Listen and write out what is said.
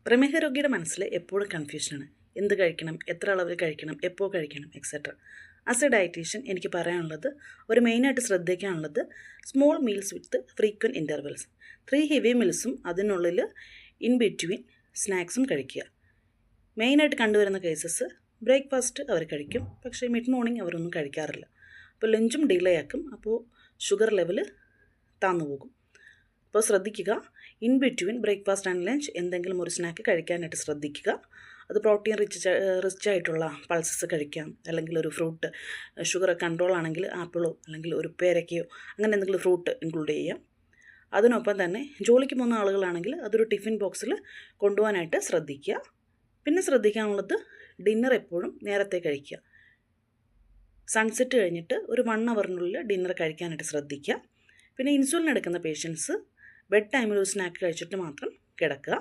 പ്രമേഹ രോഗിയുടെ മനസ്സിൽ എപ്പോഴും കൺഫ്യൂഷനാണ്. എന്ത് കഴിക്കണം, എത്ര അളവിൽ കഴിക്കണം, എപ്പോൾ കഴിക്കണം, എക്സെട്ര. ആസ് എ ഡയറ്റീഷ്യൻ എനിക്ക് പറയാനുള്ളത്, ഒരു മെയിനായിട്ട് ശ്രദ്ധിക്കാനുള്ളത് സ്മോൾ മീൽസ് വിത്ത് ഫ്രീക്വൻറ്റ് ഇൻ്റർവെൽസ്. 3 ഹെവി മീൽസും അതിനുള്ളിൽ ഇൻ ബിറ്റ്വീൻ സ്നാക്സും കഴിക്കുക. മെയിനായിട്ട് കണ്ടുവരുന്ന കേസസ് ബ്രേക്ക്ഫാസ്റ്റ് അവർ കഴിക്കും, പക്ഷേ മിഡ് മോർണിംഗ് അവരൊന്നും കഴിക്കാറില്ല. അപ്പോൾ ലഞ്ചും ഡിലേ ആക്കും, അപ്പോൾ ഷുഗർ ലെവൽ താന്നു പോകും. അപ്പോൾ ശ്രദ്ധിക്കുക, in between breakfast and lunch എന്തെങ്കിലും ഒരു സ്നാക്ക് കഴിക്കാനായിട്ട് ശ്രദ്ധിക്കുക. അത് പ്രോട്ടീൻ റിച്ച് ആയിട്ടുള്ള പൾസസ് കഴിക്കാം, അല്ലെങ്കിൽ ഒരു ഫ്രൂട്ട്. ഷുഗർ കൺട്രോൾ ആണെങ്കിൽ ആപ്പിളോ അല്ലെങ്കിൽ ഒരു പേരയ്ക്കയോ അങ്ങനെ എന്തെങ്കിലും ഫ്രൂട്ട് ഇൻക്ലൂഡ് ചെയ്യാം. അതിനൊപ്പം തന്നെ ജോലിക്ക് പോകുന്ന ആളുകളാണെങ്കിൽ അതൊരു ടിഫിൻ ബോക്സിൽ കൊണ്ടുപോകാനായിട്ട് ശ്രദ്ധിക്കുക. പിന്നെ ശ്രദ്ധിക്കാനുള്ളത് ഡിന്നർ എപ്പോഴും നേരത്തെ കഴിക്കുക. സൺസെറ്റ് കഴിഞ്ഞിട്ട് ഒരു 1 അവറിനുള്ളിൽ ഡിന്നർ കഴിക്കാനായിട്ട് ശ്രദ്ധിക്കുക. പിന്നെ ഇൻസുലിൻ എടുക്കുന്ന പേഷ്യൻസ് ബെഡ് ടൈമിൽ ഒരു സ്നാക്ക് കഴിച്ചിട്ട് മാത്രം കിടക്കുക.